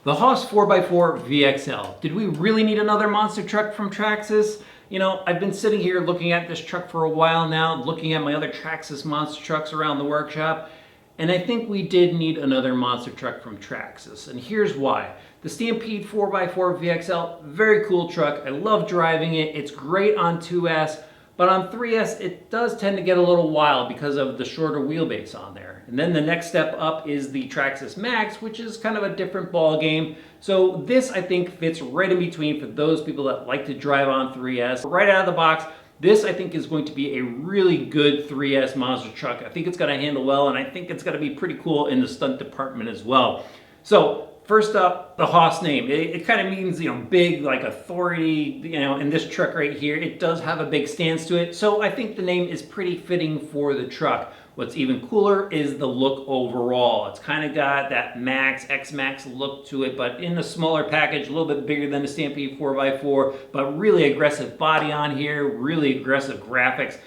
The Hoss 4x4 VXL. Did we really need another monster truck from Traxxas? You know, I've been sitting here looking at this truck for a while now, looking at my other Traxxas monster trucks around the workshop, and I think we did need another monster truck from Traxxas, and here's why. The Stampede 4x4 VXL, very cool truck. I love driving it. It's great on 2S, but on 3S it does tend to get a little wild because of the shorter wheelbase on there. And then the next step up is the Traxxas Max, which is kind of a different ball game. So this, I think, fits right in between for those people that like to drive on 3S. Right out of the box, this I think is going to be a really good 3S monster truck. I think it's going to handle well, and I think it's going to be pretty cool in the stunt department as well. So first up, the Hoss name. It kind of means, you know, big, like authority, you know, in this truck right here. It does have a big stance to it, so I think the name is pretty fitting for the truck. What's even cooler is the look overall. It's kind of got that Max, X-Max look to it, but in a smaller package, a little bit bigger than the Stampede 4x4, but really aggressive body on here, really aggressive graphics.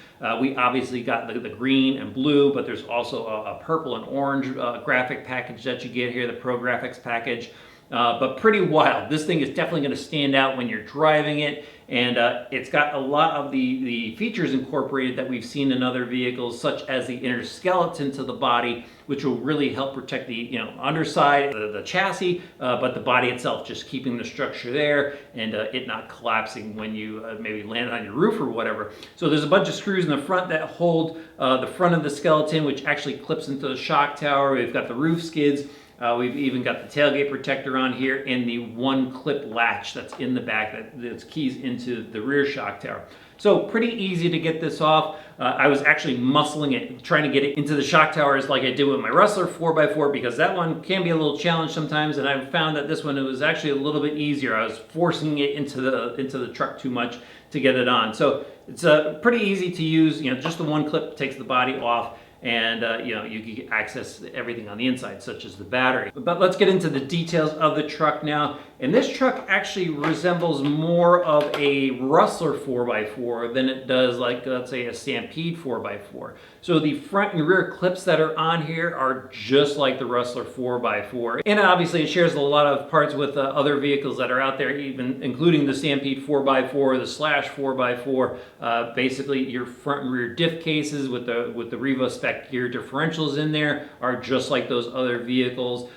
We obviously got the green and blue, but there's also a purple and orange graphic package that you get here, the Pro Graphics package. But pretty wild. This thing is definitely going to stand out when you're driving it, and it's got a lot of the features incorporated that we've seen in other vehicles, such as the inner skeleton to the body, which will really help protect the underside of the chassis, but the body itself, just keeping the structure there and it not collapsing when you maybe land on your roof or whatever. So there's a bunch of screws in the front that hold the front of the skeleton, which actually clips into the shock tower. We've got the roof skids. We've even got the tailgate protector on here and the one clip latch that's in the back that's keys into the rear shock tower. So pretty easy to get this off. I was actually muscling it, trying to get it into the shock towers like I did with my Rustler 4x4, because that one can be a little challenge sometimes, and I found that this one, it was actually a little bit easier. I was forcing it into the truck too much to get it on. So it's pretty easy to use. You know, just the one clip takes the body off, and you can access everything on the inside, such as the battery. But let's get into the details of the truck now. And this truck actually resembles more of a Rustler 4x4 than it does, like, let's say, a Stampede 4x4. So the front and rear clips that are on here are just like the Rustler 4x4. And obviously it shares a lot of parts with other vehicles that are out there, even including the Stampede 4x4, the Slash 4x4. Basically your front and rear diff cases with the Revo spec gear differentials in there are just like those other vehicles.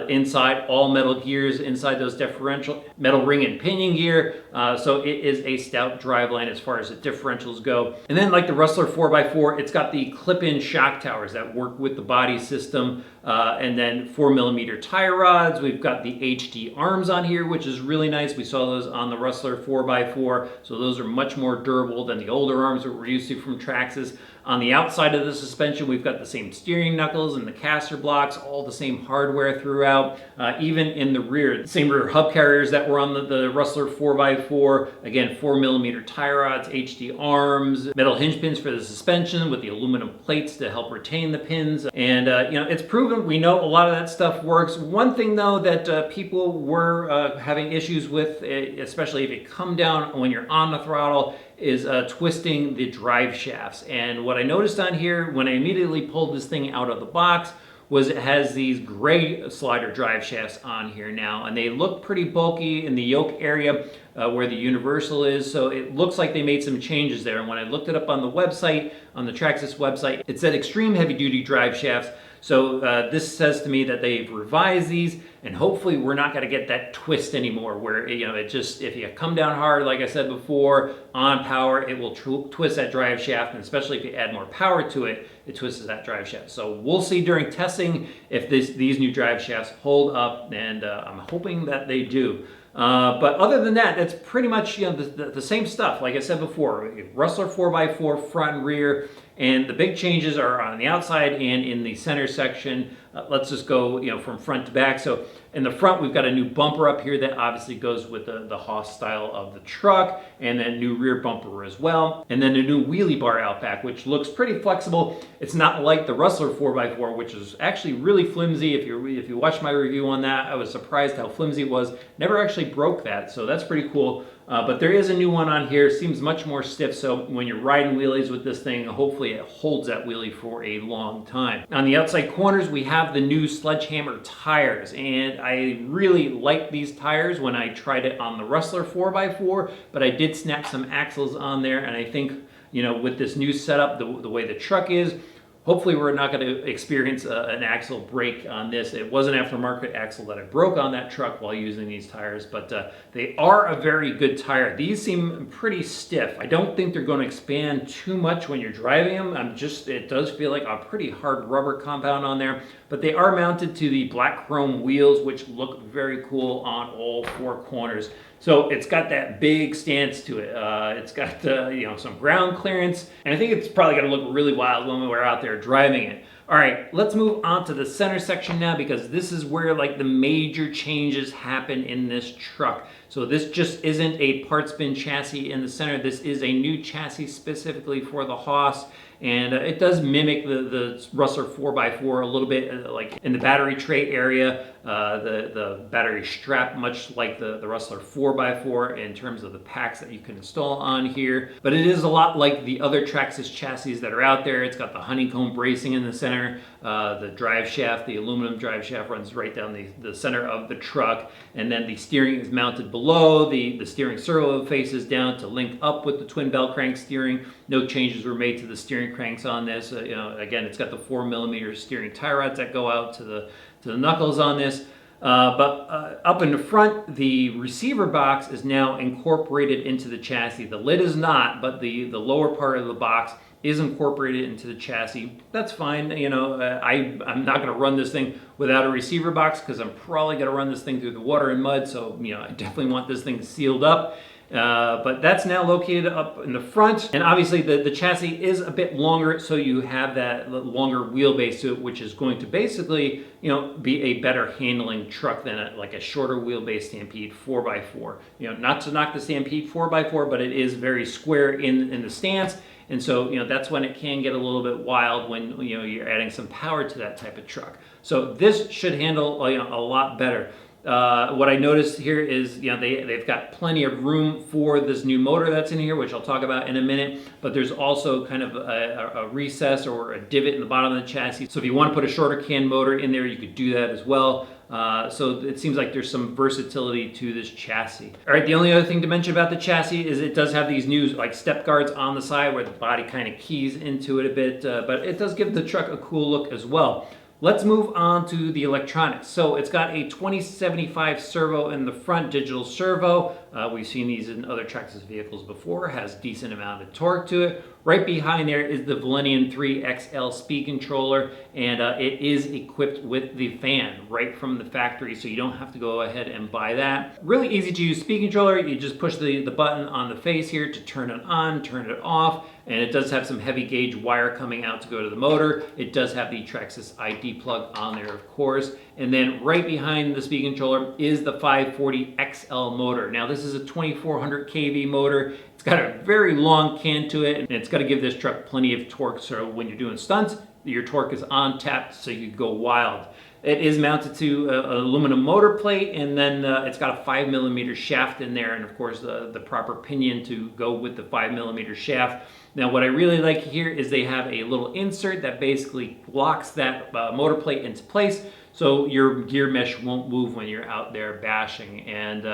Inside, all metal gears inside those differential, metal ring and pinion gear. So it is a stout driveline as far as the differentials go. And then, like the Rustler 4x4, it's got the clip-in shock towers that work with the body system. And then 4mm tie rods. We've got the HD arms on here, which is really nice. We saw those on the Rustler 4x4. So those are much more durable than the older arms that we're used to from Traxxas. On the outside of the suspension, we've got the same steering knuckles and the caster blocks, all the same hardware throughout. Even in the rear, the same rear hub carriers that were on the Rustler 4x4. Again, 4mm tie rods, HD arms, metal hinge pins for the suspension with the aluminum plates to help retain the pins. And it's proven, we know a lot of that stuff works. One thing though that people were having issues with, especially if you come down when you're on the throttle, is twisting the drive shafts. And what I noticed on here when I immediately pulled this thing out of the box was it has these gray slider drive shafts on here now, and they look pretty bulky in the yoke area where the universal is. So it looks like they made some changes there. And when I looked it up on the website, on the Traxxas website, it said extreme heavy duty drive shafts. So this says to me that they've revised these, and hopefully we're not going to get that twist anymore where, it just, if you come down hard, like I said before, on power, it will twist that drive shaft, and especially if you add more power to it, it twists that drive shaft. So we'll see during testing if these new drive shafts hold up, and I'm hoping that they do. But other than that, that's pretty much the same stuff. Like I said before, Rustler 4x4 front and rear, and the big changes are on the outside and in the center section. Let's just go from front to back. So in the front, we've got a new bumper up here that obviously goes with the Hoss style of the truck, and then new rear bumper as well, and then a new wheelie bar out back, which looks pretty flexible. It's not like the Rustler 4x4, which is actually really flimsy. If you watch my review on that, I was surprised how flimsy it was. Never actually broke that, so that's pretty cool. But there is a new one on here. Seems much more stiff, so when you're riding wheelies with this thing, hopefully it holds that wheelie for a long time. On the outside corners, we have the new Sledgehammer tires, and I really like these tires when I tried it on the Rustler 4x4, but I did snap some axles on there, and I think, you know, with this new setup, the way the truck is, hopefully we're not going to experience an axle break on this. It was an aftermarket axle that I broke on that truck while using these tires, but they are a very good tire. These seem pretty stiff. I don't think they're going to expand too much when you're driving them. It does feel like a pretty hard rubber compound on there, but they are mounted to the black chrome wheels, which look very cool on all four corners. So it's got that big stance to it. It's got you know, some ground clearance, and I think it's probably going to look really wild when we're out there driving it. All right, let's move on to the center section now, because this is where like the major changes happen in this truck. So this just isn't a parts bin chassis in the center. This is a new chassis specifically for the Hoss. And it does mimic the Rustler 4x4 a little bit, like in the battery tray area, the battery strap, much like the Rustler 4x4 in terms of the packs that you can install on here. But it is a lot like the other Traxxas chassis that are out there. It's got the honeycomb bracing in the center, the drive shaft, the aluminum drive shaft runs right down the center of the truck, and then the steering is mounted below. The steering servo faces down to link up with the twin bell crank steering. No changes were made to the steering cranks on this. You know, again, it's got the 4mm steering tie rods that go out to the knuckles on this. But up in the front, the receiver box is now incorporated into the chassis. The lid is not, but the lower part of the box is incorporated into the chassis. That's fine. You know, I'm not going to run this thing without a receiver box, because I'm probably going to run this thing through the water and mud. So, you know, I definitely want this thing sealed up. But that's now located up in the front, and obviously the chassis is a bit longer, so you have that longer wheelbase to it, which is going to basically, you know, be a better handling truck than like a shorter wheelbase Stampede 4x4. You know, not to knock the Stampede 4x4, but it is very square in the stance, and so, you know, that's when it can get a little bit wild when, you know, you're adding some power to that type of truck. So this should handle, you know, a lot better. What I noticed here is, you know, they've got plenty of room for this new motor that's in here, which I'll talk about in a minute, but there's also kind of a recess or a divot in the bottom of the chassis. So if you want to put a shorter can motor in there, you could do that as well. So it seems like there's some versatility to this chassis. All right, the only other thing to mention about the chassis is it does have these new like step guards on the side where the body kind of keys into it a bit, but it does give the truck a cool look as well. Let's move on to the electronics. So it's got a 2075 servo in the front, digital servo. We've seen these in other Traxxas vehicles before. Has decent amount of torque to it. Right behind there is the Valenian 3XL speed controller, and it is equipped with the fan right from the factory, so you don't have to go ahead and buy that. Really easy to use speed controller. You just push the button on the face here to turn it on, turn it off, and it does have some heavy gauge wire coming out to go to the motor. It does have the Traxxas ID plug on there, of course. And then right behind the speed controller is the 540 XL motor. Now this is a 2400 kV motor. It's got a very long can to it, and it's got to give this truck plenty of torque, so when you're doing stunts, your torque is on tap so you go wild. It is mounted to an aluminum motor plate, and then it's got a 5mm shaft in there, and of course the proper pinion to go with the 5mm shaft. Now what I really like here is they have a little insert that basically locks that motor plate into place, so your gear mesh won't move when you're out there bashing. And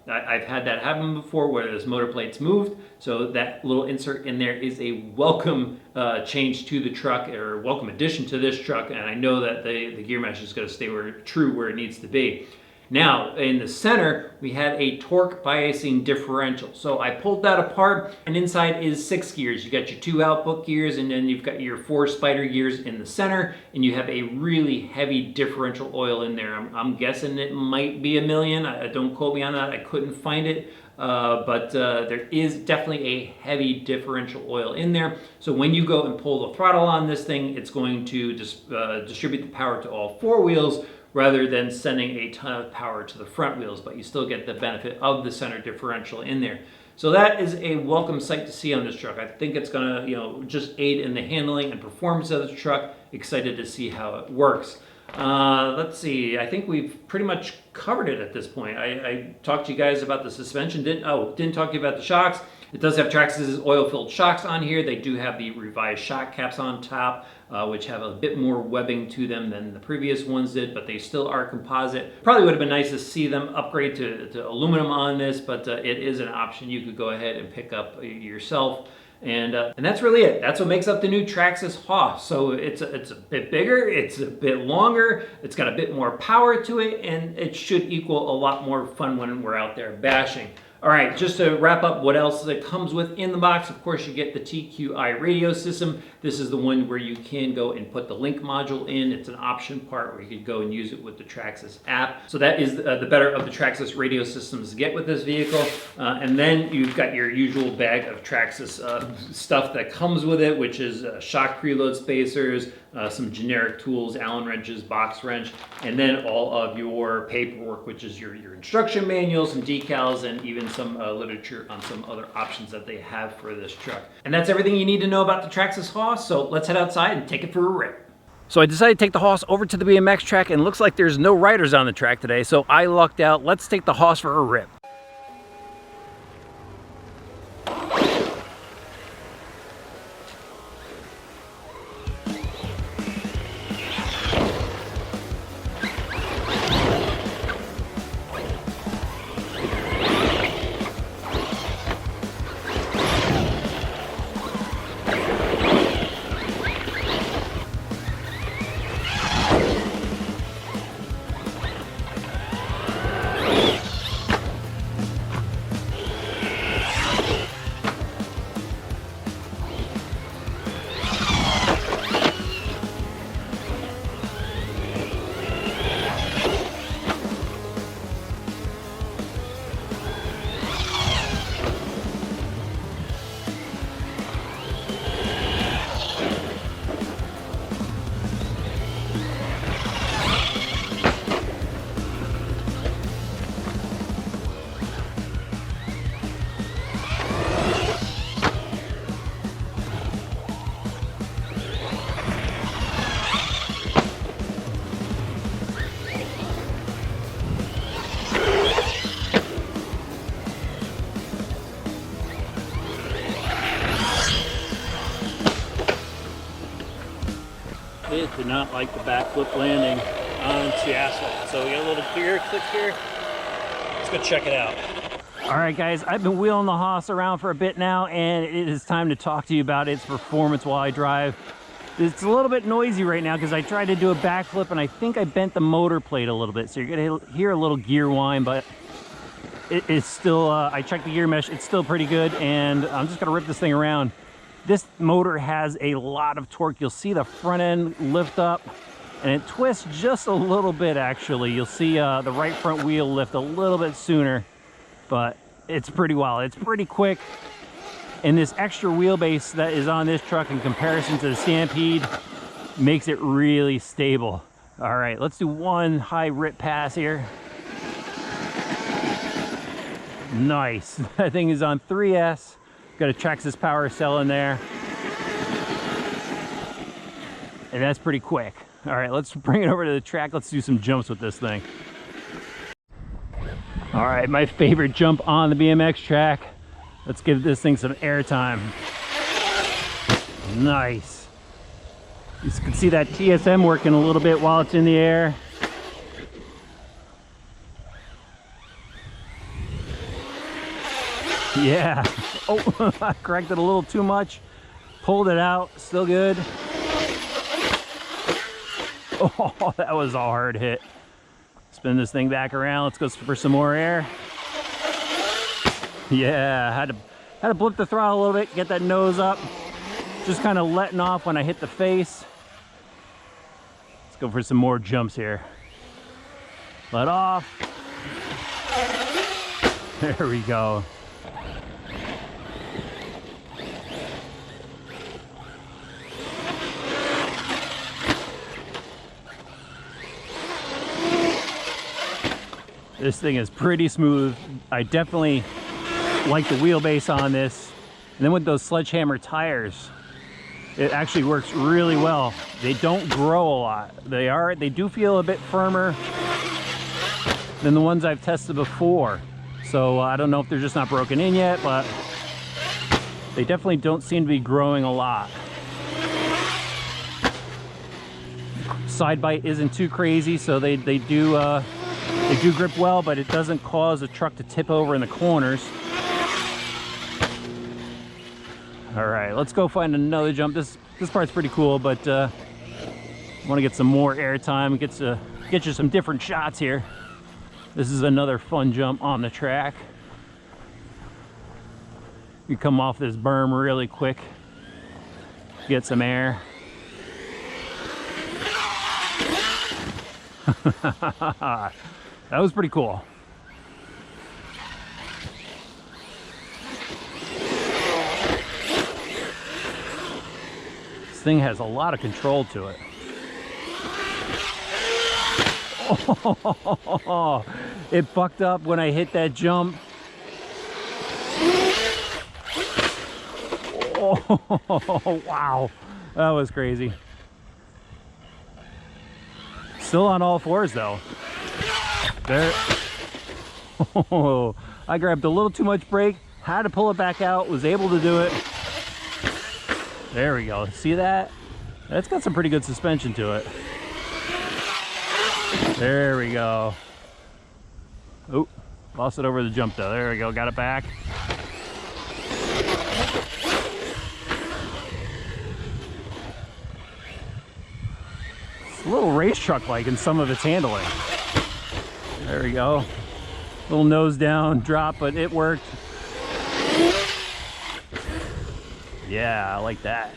I've had that happen before where this motor plate's moved, so that little insert in there is a welcome change to the truck, or welcome addition to this truck, and I know that the gear mesh is going to stay true where it needs to be. Now, in the center, we had a torque biasing differential. So I pulled that apart, and inside is 6 gears. You got your 2 output gears, and then you've got your 4 spider gears in the center, and you have a really heavy differential oil in there. I'm guessing it might be 1 million. Don't quote me on that. I couldn't find it. But there is definitely a heavy differential oil in there. So when you go and pull the throttle on this thing, it's going to distribute the power to all 4 wheels, rather than sending a ton of power to the front wheels, but you still get the benefit of the center differential in there. So that is a welcome sight to see on this truck. I think it's gonna, just aid in the handling and performance of the truck. Excited to see how it works. Let's see, I think we've pretty much covered it at this point. I talked to you guys about the suspension, didn't talk to you about the shocks. It does have Traxxas oil-filled shocks on here. They do have the revised shock caps on top, which have a bit more webbing to them than the previous ones did, but they still are composite. Probably would have been nice to see them upgrade to aluminum on this, but it is an option you could go ahead and pick up yourself. And that's really it. That's what makes up the new Traxxas Hoss. So it's a bit bigger, it's a bit longer, it's got a bit more power to it, and it should equal a lot more fun when we're out there bashing. All right, just to wrap up what else that comes with in the box, of course you get the TQI radio system. This is the one where you can go and put the link module in. It's an option part where you could go and use it with the Traxxas app. So that is the better of the Traxxas radio systems to get with this vehicle. And then you've got your usual bag of Traxxas stuff that comes with it, which is shock preload spacers, some generic tools, Allen wrenches, box wrench, and then all of your paperwork, which is your instruction manuals, some decals, and even some literature on some other options that they have for this truck. And that's everything you need to know about the Traxxas Hoss, so let's head outside and take it for a rip. So I decided to take the Hoss over to the BMX track, and it looks like there's no riders on the track today, so I lucked out. Let's take the Hoss for a rip. It did not like the backflip landing onto asphalt. So we got a little clear click here. Let's go check it out. All right, guys, I've been wheeling the Hoss around for a bit now, and it is time to talk to you about its performance while I drive. It's a little bit noisy right now because I tried to do a backflip and I think I bent the motor plate a little bit. So you're gonna hear a little gear whine, but it is still, I checked the gear mesh, it's still pretty good, and I'm just gonna rip this thing around. This motor has a lot of torque. You'll see the front end lift up, and it twists just a little bit actually. You'll see the right front wheel lift a little bit sooner, but it's pretty wild. It's pretty quick. And this extra wheelbase that is on this truck in comparison to the Stampede makes it really stable. All right, let's do one high rip pass here. Nice. That thing is on 3S. Got a Traxxas power cell in there. And that's pretty quick. All right, let's bring it over to the track. Let's do some jumps with this thing. All right, my favorite jump on the BMX track. Let's give this thing some air time. Nice. You can see that TSM working a little bit while it's in the air. Yeah. Oh, I cracked it a little too much. Pulled it out. Still good. Oh, that was a hard hit. Spin this thing back around. Let's go for some more air. Yeah, had to blip the throttle a little bit, get that nose up. Just kind of letting off when I hit the face. Let's go for some more jumps here. Let off. There we go. This thing is pretty smooth. I definitely like the wheelbase on this. And then with those sledgehammer tires, it actually works really well. They don't grow a lot. They do feel a bit firmer than the ones I've tested before. So I don't know if they're just not broken in yet, but they definitely don't seem to be growing a lot. Side bite isn't too crazy, so they do grip well, but it doesn't cause the truck to tip over in the corners. All right, let's go find another jump. This part's pretty cool, but I want to get some more air time, get you some different shots here. This is another fun jump on the track. You come off this berm really quick, get some air. That was pretty cool. This thing has a lot of control to it. Oh, it fucked up when I hit that jump. Oh, wow. That was crazy. Still on all fours though. There. Oh, I grabbed a little too much brake, had to pull it back out, was able to do it. There we go. See that? That's got some pretty good suspension to it. There we go. Oh, lost it over the jump though. There we go. Got it back. It's a little race truck like in some of its handling. There we go. Little nose down drop, but it worked. Yeah, I like that.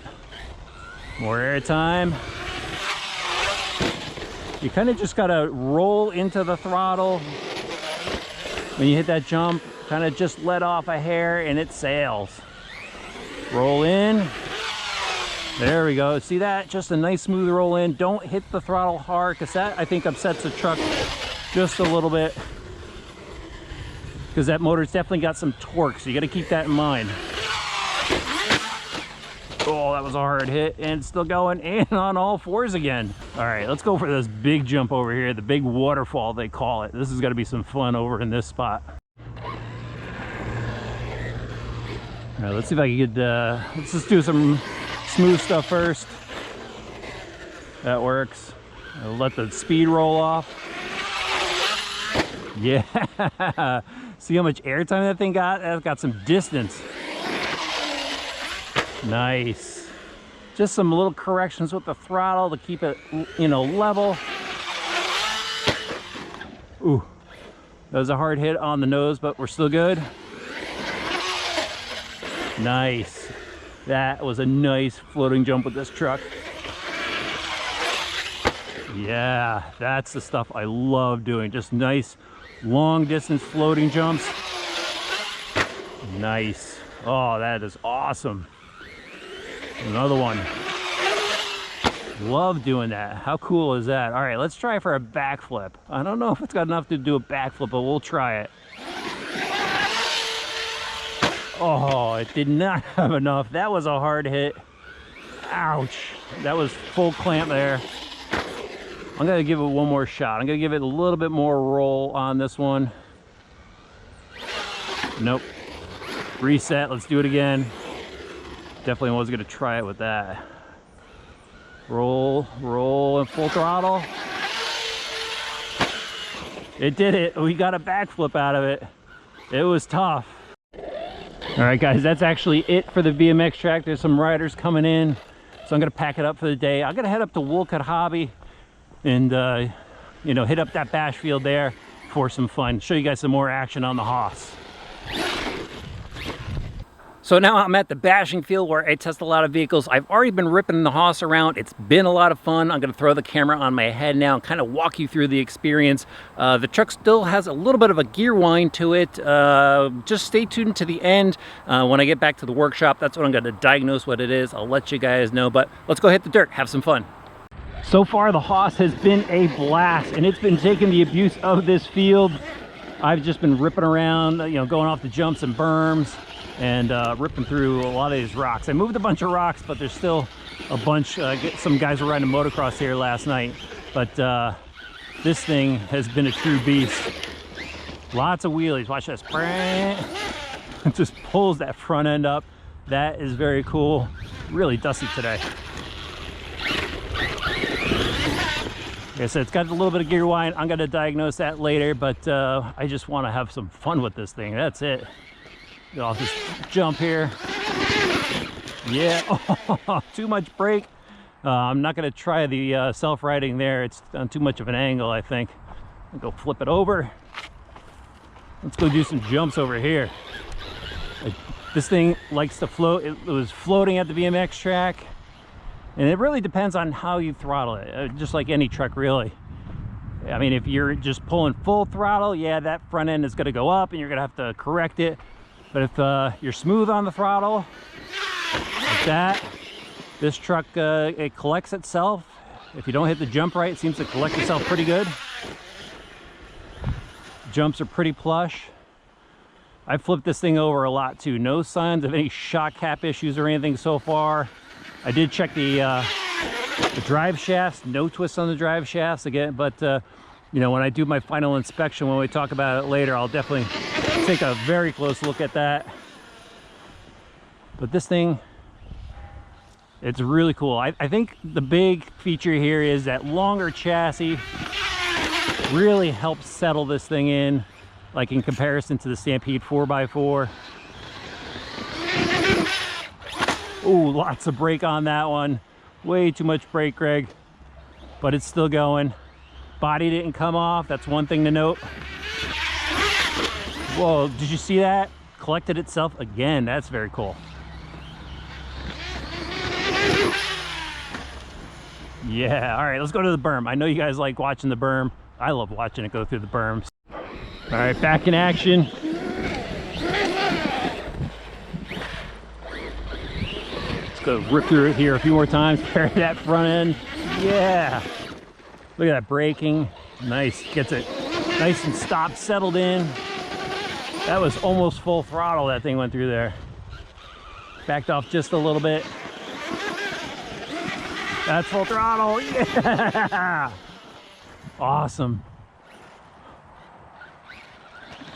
More air time. You kind of just gotta roll into the throttle when you hit that jump. Kind of just let off a hair and it sails. Roll in. There we go. See that? Just a nice smooth roll in. Don't hit the throttle hard, because that I think upsets the truck just a little bit, because that motor's definitely got some torque, so you got to keep that in mind. Oh, that was a hard hit, and it's still going, and on all fours again. All right, let's go for this big jump over here, the big waterfall they call it. This is going to be some fun over in this spot. All right, let's see if I could let's just do some smooth stuff first. That works. I'll let the speed roll off. Yeah. See how much airtime that thing got? That's got some distance. Nice. Just some little corrections with the throttle to keep it, you know, level. Ooh, that was a hard hit on the nose, but we're still good. Nice. That was a nice floating jump with this truck. Yeah, that's the stuff I love doing. Just nice long distance floating jumps. Nice. Oh, that is awesome. Another one. Love doing that. How cool is that? All right, let's try for a backflip. I don't know if it's got enough to do a backflip, but we'll try it. Oh, it did not have enough. That was a hard hit. Ouch. That was full clamp there. I'm gonna give it one more shot. I'm gonna give it a little bit more roll on this one. Nope. Reset, let's do it again. Definitely was gonna try it with that. Roll, roll, and full throttle. It did it. We got a backflip out of it. It was tough. All right, guys, that's actually it for the BMX track. There's some riders coming in, so I'm gonna pack it up for the day. I'm gonna head up to Woolcut Hobby and you know, hit up that bash field there for some fun. Show you guys some more action on the Hoss. So now I'm at the bashing field where I test a lot of vehicles. I've already been ripping the Hoss around. It's been a lot of fun. I'm gonna throw the camera on my head now and kind of walk you through the experience. The truck still has a little bit of a gear whine to it. Just stay tuned to the end. When I get back to the workshop, that's when I'm gonna diagnose what it is. I'll let you guys know, but let's go hit the dirt, have some fun. So far, the Hoss has been a blast, and it's been taking the abuse of this field. I've just been ripping around, you know, going off the jumps and berms and ripping through a lot of these rocks. I moved a bunch of rocks, but there's still a bunch. Some guys were riding motocross here last night, but this thing has been a true beast. Lots of wheelies. Watch this. It just pulls that front end up. That is very cool. Really dusty today. Like I said, it's got a little bit of gear whine. I'm going to diagnose that later, but I just want to have some fun with this thing. That's it. Get off this jump here. Yeah. Oh, too much brake. I'm not going to try the self-riding there. It's on too much of an angle, I think. I'll go flip it over. Let's go do some jumps over here. This thing likes to float. It was floating at the BMX track, and it really depends on how you throttle it, just like any truck, really. I mean, if you're just pulling full throttle, yeah, that front end is going to go up and you're going to have to correct it. But if you're smooth on the throttle like that, this truck, it collects itself. If you don't hit the jump right, it seems to collect itself pretty good. Jumps are pretty plush. I flipped this thing over a lot too. No signs of any shock cap issues or anything so far. I did check the drive shafts. No twists on the drive shafts again, but you know, when I do my final inspection, when we talk about it later, I'll definitely take a very close look at that. But this thing, it's really cool. I think the big feature here is that longer chassis really helps settle this thing in, like in comparison to the Stampede 4x4. Ooh, lots of brake on that one. Way too much brake, Greg, but it's still going. Body didn't come off. That's one thing to note. Whoa, did you see that? Collected itself again. That's very cool. Yeah, all right, let's go to the berm. I know you guys like watching the berm. I love watching it go through the berms. All right, back in action. Let's go rip through it here a few more times. Carry that front end. Yeah. Look at that braking. Nice. Gets it nice and stopped, settled in. That was almost full throttle that thing went through there. Backed off just a little bit. That's full throttle. Yeah. Awesome.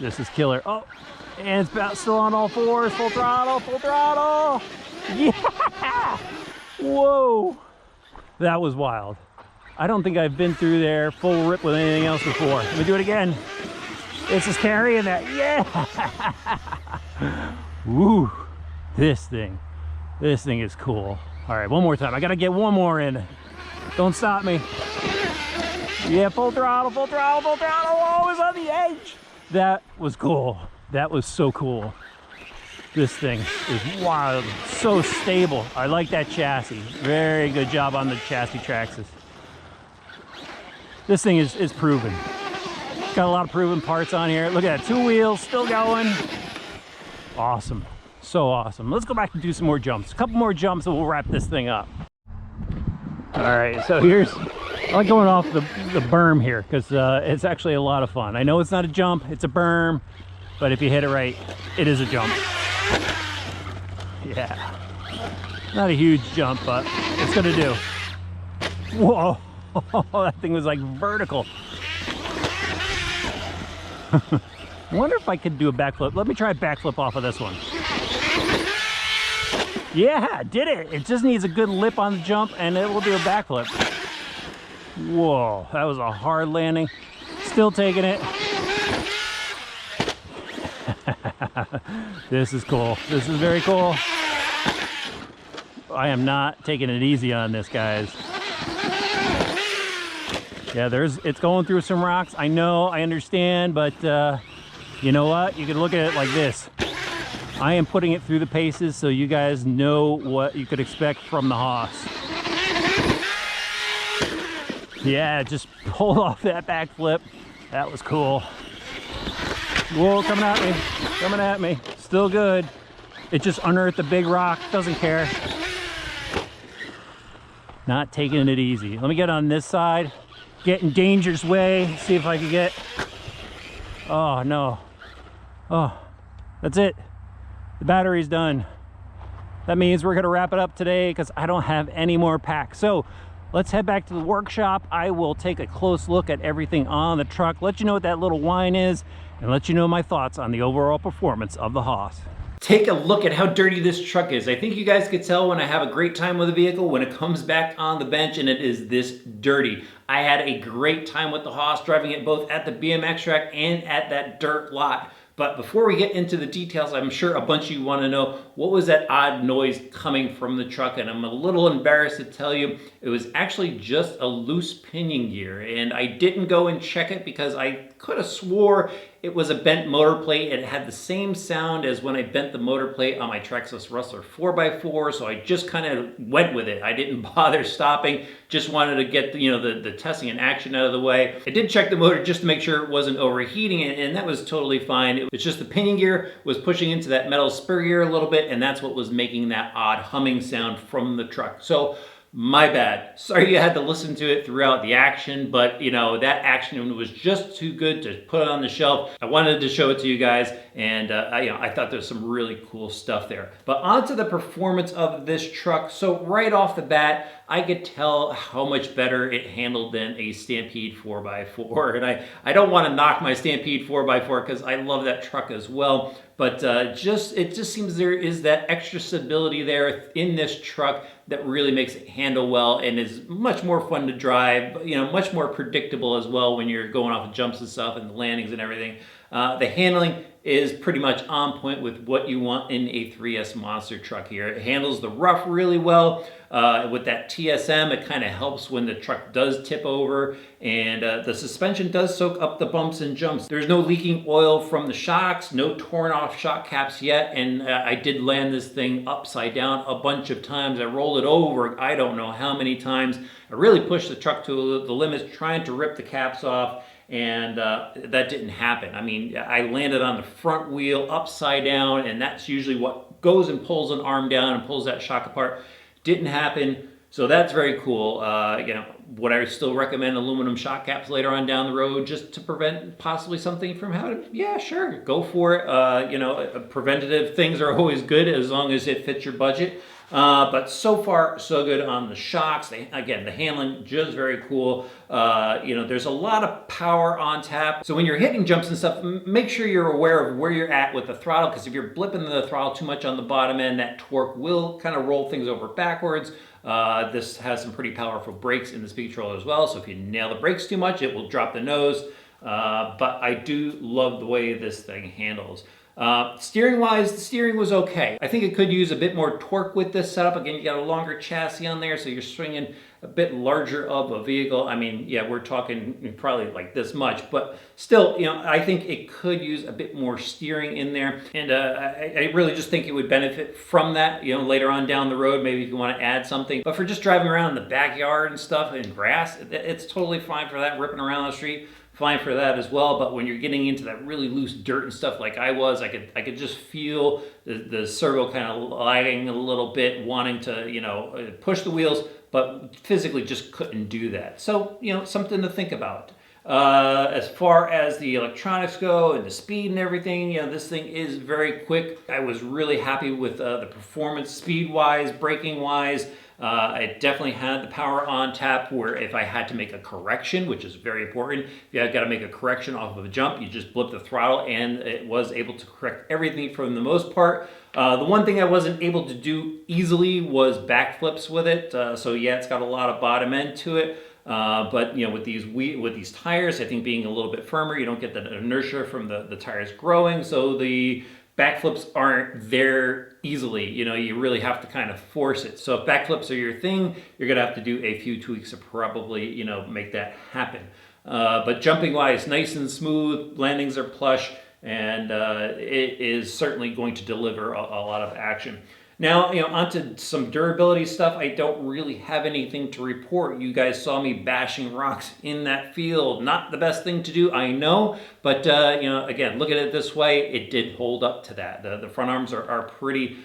This is killer. Oh, and it's about still on all fours. Full throttle, full throttle. Yeah. Whoa. That was wild. I don't think I've been through there full rip with anything else before. Let me do it again. This is carrying that. Yeah. Woo. This thing is cool. All right, one more time. I gotta get one more in. Don't stop me. Yeah, full throttle, full throttle, full throttle. Oh, it's on the edge. That was cool. That was so cool. This thing is wild, so stable. I like that chassis. Very good job on the chassis, Traxxas. This thing is proven. Got a lot of proven parts on here. Look at that, 2 wheels, still going. Awesome, so awesome. Let's go back and do some more jumps. A couple more jumps and we'll wrap this thing up. All right, so I like going off the berm here because it's actually a lot of fun. I know it's not a jump, it's a berm, but if you hit it right, it is a jump. Yeah, not a huge jump, but it's gonna do. Whoa, that thing was like vertical. I wonder if I could do a backflip. Let me try a backflip off of this one. Yeah, did it. It just needs a good lip on the jump and it will do a backflip. Whoa, that was a hard landing. Still taking it. This is cool. This is very cool. I am not taking it easy on this, guys. Yeah, it's going through some rocks. I know, I understand, but you know what? You can look at it like this. I am putting it through the paces so you guys know what you could expect from the Hoss. Yeah, just pulled off that backflip. That was cool. Whoa, coming at me. Coming at me. Still good. It just unearthed a big rock. Doesn't care. Not taking it easy. Let me get on this side. Get in danger's way. See if I can get Oh no. Oh, that's it. The battery's done. That means we're gonna wrap it up today because I don't have any more packs. So let's head back to the workshop. I will take a close look at everything on the truck, let you know what that little whine is, and let you know my thoughts on the overall performance of the Hoss. Take a look at how dirty this truck is. I think you guys could tell when I have a great time with the vehicle when it comes back on the bench and it is this dirty. I had a great time with the Hoss, driving it both at the BMX track and at that dirt lot. But before we get into the details, I'm sure a bunch of you want to know what was that odd noise coming from the truck, and I'm a little embarrassed to tell you it was actually just a loose pinion gear, and I didn't go and check it because I could have swore it was a bent motor plate. It had the same sound as when I bent the motor plate on my Traxxas Rustler 4x4, so I just kind of went with it. I didn't bother stopping, just wanted to get the testing and action out of the way. I did check the motor just to make sure it wasn't overheating, and that was totally fine. It's just the pinion gear was pushing into that metal spur gear a little bit, and that's what was making that odd humming sound from the truck. So my bad. Sorry you had to listen to it throughout the action, but that action was just too good to put on the shelf. I wanted to show it to you guys, and I thought there was some really cool stuff there. But on to the performance of this truck. So right off the bat, I could tell how much better it handled than a Stampede 4x4. And I don't want to knock my Stampede 4x4 because I love that truck as well. But it just seems there is that extra stability there in this truck that really makes it handle well and is much more fun to drive, much more predictable as well when you're going off of jumps and stuff and the landings and everything. The handling is pretty much on point with what you want in a 3S monster truck here. It handles the rough really well. With that TSM, it kind of helps when the truck does tip over, and the suspension does soak up the bumps and jumps. There's no leaking oil from the shocks, no torn off shock caps yet, and I did land this thing upside down a bunch of times. I rolled it over I don't know how many times. I really pushed the truck to the limits trying to rip the caps off, and that didn't happen. I mean, I landed on the front wheel upside down, and that's usually what goes and pulls an arm down and pulls that shock apart. Didn't happen, so that's very cool. Would I still recommend aluminum shock caps later on down the road just to prevent possibly something from happening? Yeah, sure, go for it. Preventative things are always good as long as it fits your budget. But so far, so good on the shocks. The handling, just very cool. There's a lot of power on tap. So when you're hitting jumps and stuff, make sure you're aware of where you're at with the throttle, because if you're blipping the throttle too much on the bottom end, that torque will kind of roll things over backwards. This has some pretty powerful brakes in the speed controller as well, so if you nail the brakes too much, it will drop the nose. But I do love the way this thing handles. Steering wise, the steering was okay. I think it could use a bit more torque with this setup. Again, you got a longer chassis on there, so you're swinging a bit larger of a vehicle. I mean, yeah, we're talking probably like this much, but still, I think it could use a bit more steering in there. And I really just think it would benefit from that, later on down the road, maybe if you want to add something. But for just driving around in the backyard and stuff and grass, it's totally fine for that, ripping around the street. Fine for that as well. But when you're getting into that really loose dirt and stuff like I was, I could just feel the servo kind of lagging a little bit, wanting to push the wheels, but physically just couldn't do that. So something to think about. As far as the electronics go and the speed and everything, this thing is very quick. I was really happy with the performance, speed-wise, braking-wise. It definitely had the power on tap where if I had to make a correction, which is very important, if you got to make a correction off of a jump, you just blip the throttle and it was able to correct everything for the most part. The one thing I wasn't able to do easily was backflips with it. So yeah, it's got a lot of bottom end to it. But with these tires, I think being a little bit firmer, you don't get the inertia from the tires growing. So the backflips aren't there easily. You really have to kind of force it. So if backflips are your thing, you're gonna have to do a few tweaks to probably make that happen. But jumping wise, nice and smooth, landings are plush, and it is certainly going to deliver a lot of action. Now, onto some durability stuff. I don't really have anything to report. You guys saw me bashing rocks in that field. Not the best thing to do, I know, but again, look at it this way, it did hold up to that. The front arms are pretty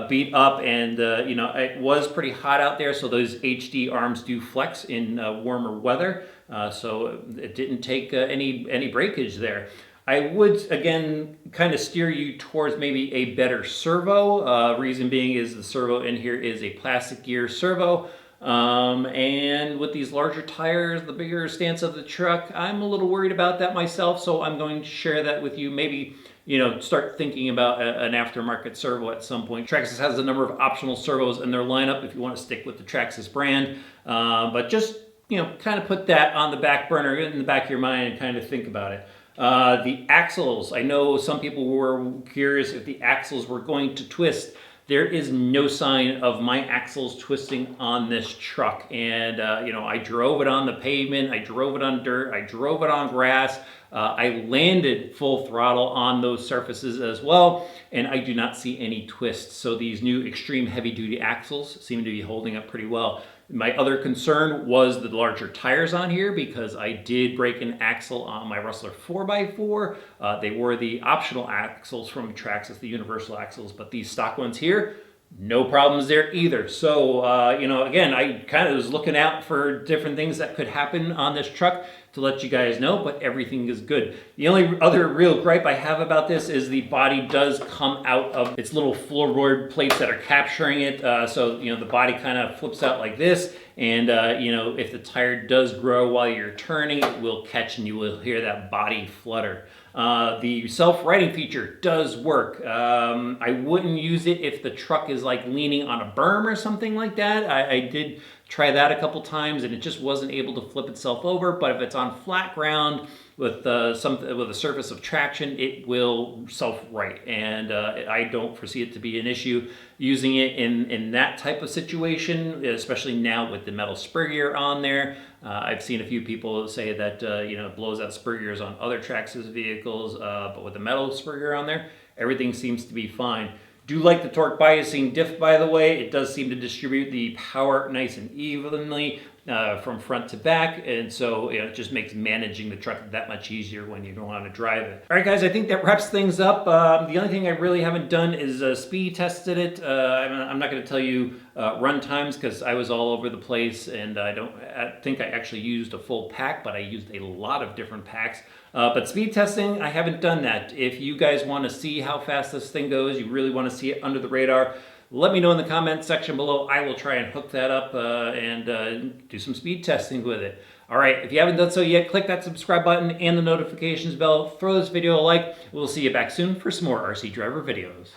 beat up, and it was pretty hot out there, so those HD arms do flex in warmer weather, so it didn't take any breakage there. I would, again, kind of steer you towards maybe a better servo. Reason being is the servo in here is a plastic gear servo. And with these larger tires, the bigger stance of the truck, I'm a little worried about that myself. So I'm going to share that with you. Maybe, start thinking about an aftermarket servo at some point. Traxxas has a number of optional servos in their lineup if you want to stick with the Traxxas brand. But just, kind of put that on the back burner, in the back of your mind, and kind of think about it. The axles, I know some people were curious if the axles were going to twist. There is no sign of my axles twisting on this truck. And, I drove it on the pavement, I drove it on dirt, I drove it on grass. I landed full throttle on those surfaces as well, and I do not see any twists. So these new extreme heavy duty axles seem to be holding up pretty well. My other concern was the larger tires on here, because I did break an axle on my Rustler 4x4. They were the optional axles from Traxxas, the universal axles, but these stock ones here, no problems there either. So, again, I kind of was looking out for different things that could happen on this truck to let you guys know, but everything is good. The only other real gripe I have about this is the body does come out of its little floorboard plates that are capturing it. So, the body kind of flips out like this. And, if the tire does grow while you're turning, it will catch and you will hear that body flutter. The self-righting feature does work. I wouldn't use it if the truck is like leaning on a berm or something like that. I did try that a couple times and it just wasn't able to flip itself over. But if it's on flat ground with with a surface of traction, it will self-right, and I don't foresee it to be an issue using it in that type of situation, especially now with the metal spur gear on there. I've seen a few people say that it blows out spur gears on other Traxxas vehicles, but with the metal spur gear on there, everything seems to be fine. Do like the torque biasing diff, by the way. It does seem to distribute the power nice and evenly from front to back, and so it just makes managing the truck that much easier when you don't want to drive it. All right, guys, I think that wraps things up. The only thing I really haven't done is speed tested it. I'm not going to tell you run times because I was all over the place, and I think I actually used a full pack, but I used a lot of different packs. But speed testing, I haven't done that. If you guys want to see how fast this thing goes, you really want to see it under the radar, let me know in the comment section below. I will try and hook that up and do some speed testing with it. All right, if you haven't done so yet, click that subscribe button and the notifications bell. Throw this video a like. We'll see you back soon for some more RC Driver videos.